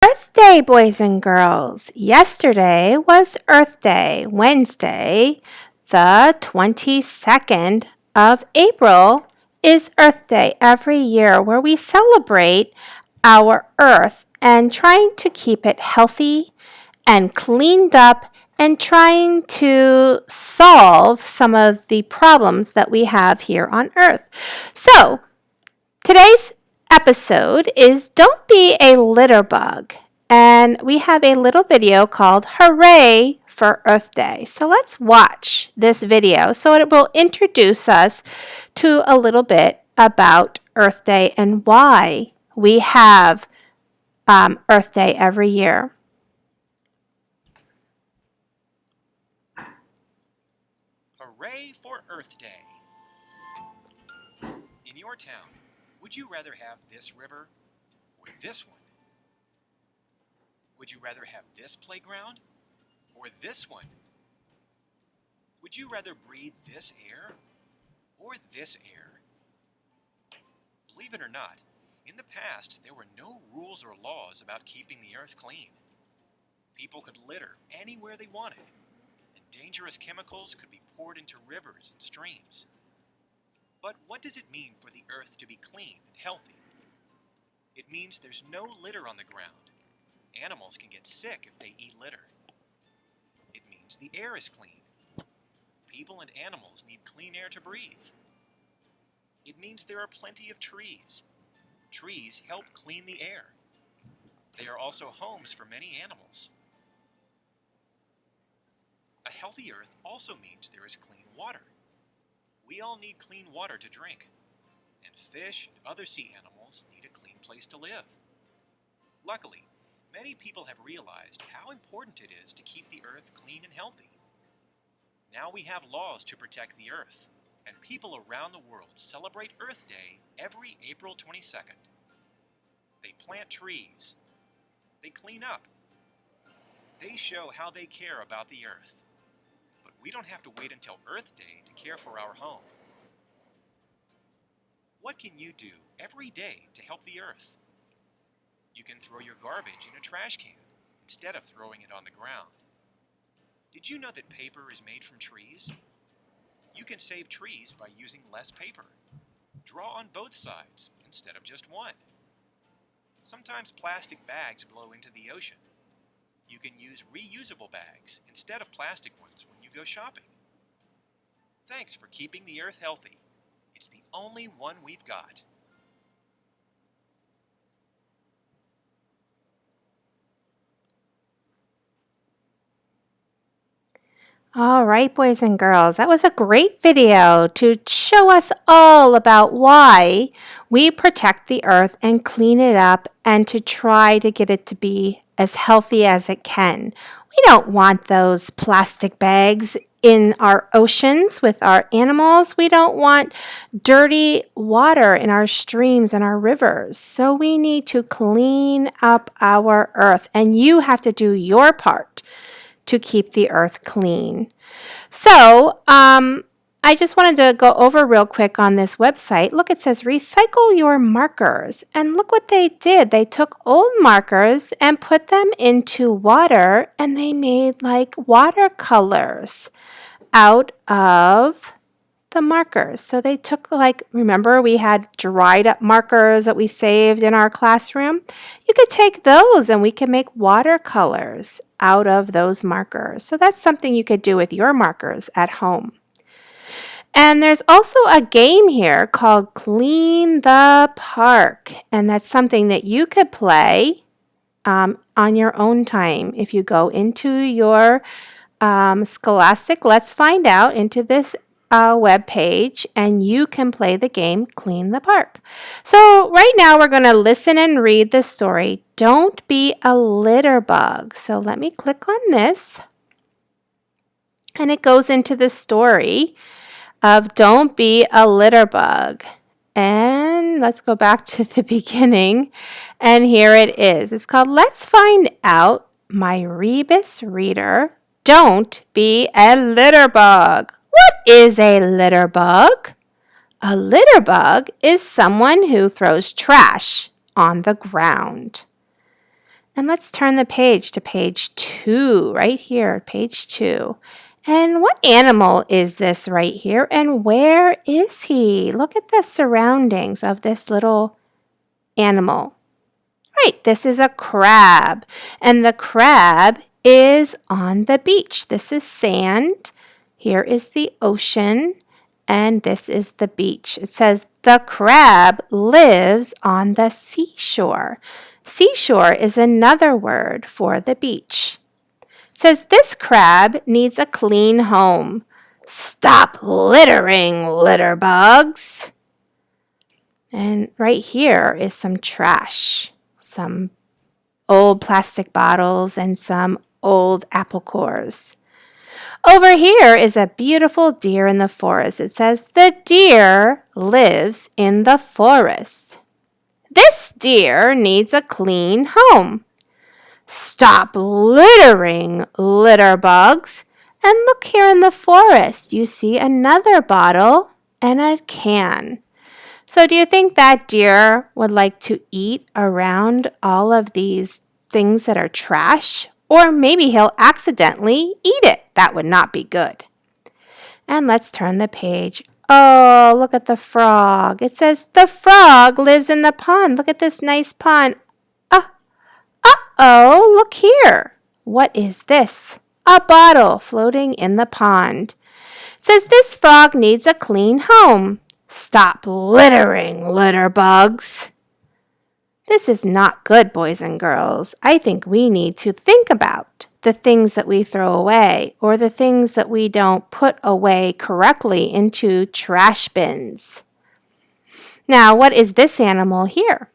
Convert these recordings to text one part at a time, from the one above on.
Earth Day, boys and girls. Yesterday was Earth Day, Wednesday, the 22nd of April is Earth Day every year where we celebrate our earth and trying to keep it healthy and cleaned up and trying to solve some of the problems that we have here on earth. So, today's episode is Don't Be a Litterbug. And we have a little video called Hooray for Earth Day. So let's watch this video so it will introduce us to a little bit about Earth Day and why we have Earth Day every year. Hooray for Earth Day! In your town, would you rather have this river or this one? Would you rather have this playground or this one? Would you rather breathe this air or this air? Believe it or not, in the past there were no rules or laws about keeping the earth clean. People could litter anywhere they wanted, and dangerous chemicals could be poured into rivers and streams. But what does it mean for the earth to be clean and healthy? It means there's no litter on the ground. Animals can get sick if they eat litter. It means the air is clean. People and animals need clean air to breathe. It means there are plenty of trees. Trees help clean the air. They are also homes for many animals. A healthy earth also means there is clean water. We all need clean water to drink, and fish and other sea animals need a clean place to live. Luckily, many people have realized how important it is to keep the earth clean and healthy. Now we have laws to protect the earth, and people around the world celebrate Earth Day every April 22nd. They plant trees. They clean up. They show how they care about the earth. But we don't have to wait until Earth Day to care for our home. What can you do every day to help the earth? You can throw your garbage in a trash can instead of throwing it on the ground. Did you know that paper is made from trees? You can save trees by using less paper. Draw on both sides instead of just one. Sometimes plastic bags blow into the ocean. You can use reusable bags instead of plastic ones when you go shopping. Thanks for keeping the earth healthy. It's the only one we've got. All right, boys and girls, that was a great video to show us all about why we protect the earth and clean it up and to try to get it to be as healthy as it can. We don't want those plastic bags in our oceans with our animals. We don't want dirty water in our streams and our rivers. So we need to clean up our earth, and you have to do your part to keep the earth clean. So, I just wanted to go over real quick on this website. Look, it says recycle your markers. And look what they did. They took old markers and put them into water, and they made like watercolors out of the markers. So they took remember we had dried up markers that we saved in our classroom? You could take those and we can make watercolors out of those markers. So that's something you could do with your markers at home. And there's also a game here called Clean the Park. And that's something that you could play on your own time. If you go into your Scholastic Let's Find Out, into this web page, and you can play the game Clean the Park. So right now we're going to listen and read the story, Don't Be a Litterbug. So let me click on this, and it goes into the story of Don't Be a Litterbug. And let's go back to the beginning, and here it is. It's called Let's Find Out, My Rebus Reader, Don't Be a Litterbug. What is a litterbug? A litterbug is someone who throws trash on the ground. And let's turn the page to page 2, right here, page 2. And what animal is this right here? And where is he? Look at the surroundings of this little animal. Right, this is a crab. And the crab is on the beach. This is sand. Here is the ocean. And this is the beach. It says the crab lives on the seashore. Seashore is another word for the beach. It says this crab needs a clean home. Stop littering, litterbugs. And right here is some trash, some old plastic bottles and some old apple cores. Over here is a beautiful deer in the forest. It says the deer lives in the forest. This deer needs a clean home. Stop littering, litterbugs. And look here in the forest. You see another bottle and a can. So do you think that deer would like to eat around all of these things that are trash? Or maybe he'll accidentally eat it. That would not be good. And let's turn the page. Oh, look at the frog. It says the frog lives in the pond. Look at this nice pond. Uh-oh, look here. What is this? A bottle floating in the pond. It says this frog needs a clean home. Stop littering, litterbugs. This is not good, boys and girls. I think we need to think about the things that we throw away or the things that we don't put away correctly into trash bins. Now, what is this animal here?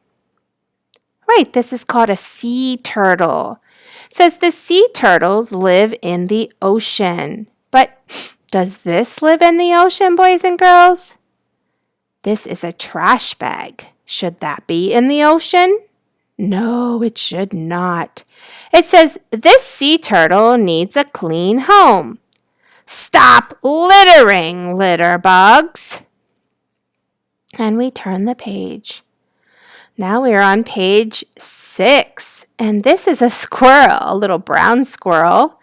Right, this is called a sea turtle. It says the sea turtles live in the ocean. But does this live in the ocean, boys and girls? This is a trash bag. Should that be in the ocean? No, it should not. It says this sea turtle needs a clean home. Stop littering, litterbugs. And we turn the page. Now we are on page 6. And this is a squirrel, a little brown squirrel.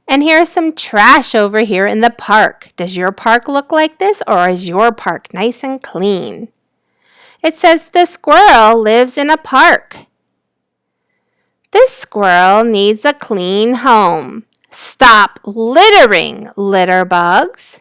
And here's some trash over here in the park. Does your park look like this, or is your park nice and clean? It says the squirrel lives in a park. This squirrel needs a clean home. Stop littering, litterbugs.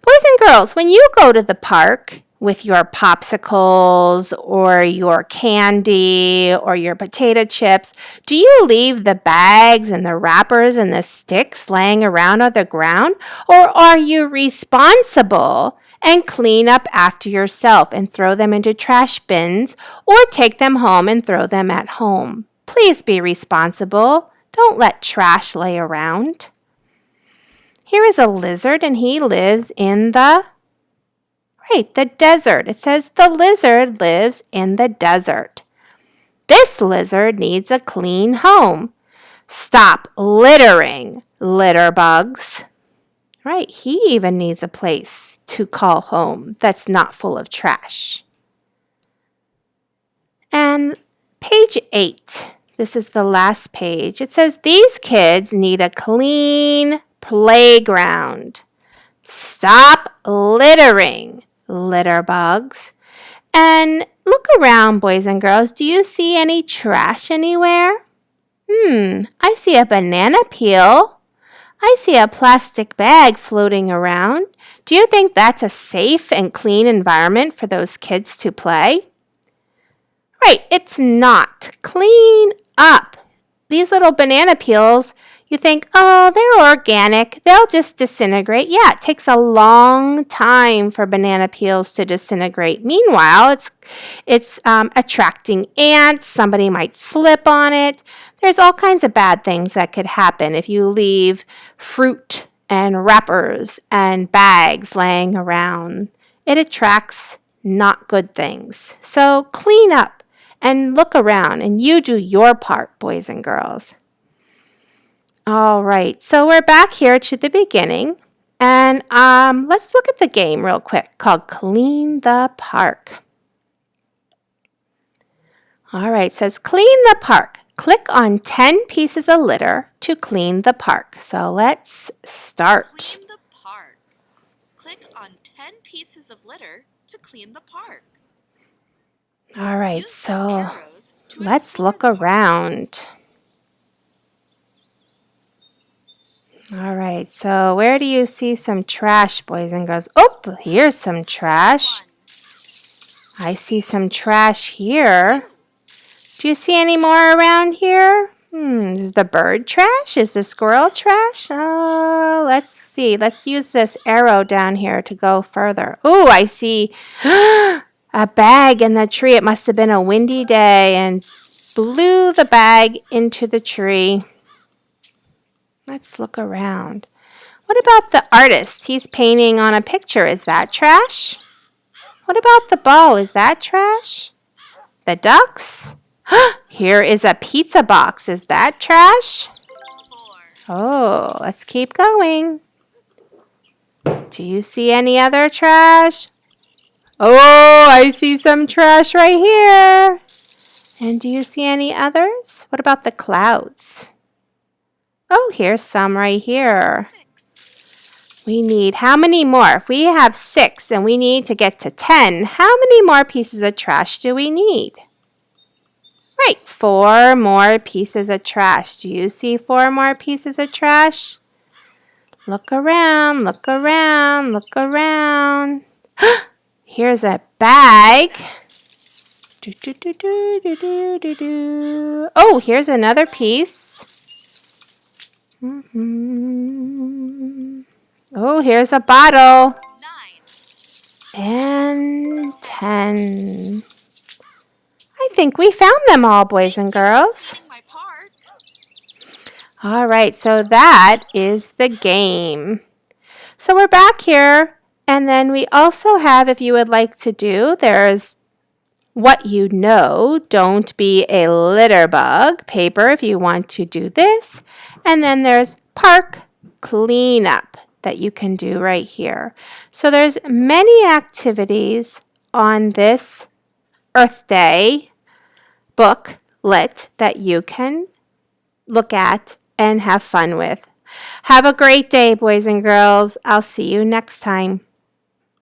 Boys and girls, when you go to the park with your popsicles or your candy or your potato chips, do you leave the bags and the wrappers and the sticks laying around on the ground? Or are you responsible and clean up after yourself and throw them into trash bins or take them home and throw them at home? Please be responsible. Don't let trash lay around. Here is a lizard and he lives in the desert. It says the lizard lives in the desert. This lizard needs a clean home. Stop littering, litterbugs. Right, he even needs a place to call home that's not full of trash. And page 8, this is the last page. It says these kids need a clean playground. Stop littering, litterbugs. And look around, boys and girls. Do you see any trash anywhere? I see a banana peel. I see a plastic bag floating around. Do you think that's a safe and clean environment for those kids to play? Right, it's not. Clean up. These little banana peels, you think, oh, they're organic. They'll just disintegrate. Yeah, it takes a long time for banana peels to disintegrate. Meanwhile, it's attracting ants. Somebody might slip on it. There's all kinds of bad things that could happen if you leave fruit and wrappers and bags laying around. It attracts not good things. So clean up and look around, and you do your part, boys and girls. All right, so we're back here to the beginning, and let's look at the game real quick called Clean the Park. All right, it says clean the park. Click on 10 pieces of litter to clean the park. So let's start. Clean the park. Click on 10 pieces of litter to clean the park. All right, Use so the arrows to let's explore look the park. around. All right, so where do you see some trash, boys and girls? Oh, here's some trash. 1, I see some trash here. 2, Do you see any more around here? Is the bird trash? Is the squirrel trash? Let's see. Let's use this arrow down here to go further. Oh, I see a bag in the tree. It must have been a windy day and blew the bag into the tree. Let's look around. What about the artist? He's painting on a picture. Is that trash? What about the ball? Is that trash? The ducks? Here is a pizza box. Is that trash? 4, Oh, let's keep going. Do you see any other trash? Oh, I see some trash right here. And do you see any others? What about the clouds? Oh, here's some right here. 6, We need how many more? If we have 6 and we need to get to 10, how many more pieces of trash do we need? Right, 4 more pieces of trash. Do you see 4 more pieces of trash? Look around, look around, look around. Here's a bag. Do, do, do, do, do, do, do, do. Oh, here's another piece. Oh, here's a bottle. 9, And 10. I think we found them all, boys and girls. clean my park. All right, so that is the game. So we're back here, and then we also have, if you would like to do, there's what you know, don't be a litterbug paper if you want to do this. And then there's park cleanup that you can do right here. So there's many activities on this Earth Day booklet that you can look at and have fun with. Have a great day, boys and girls. I'll see you next time.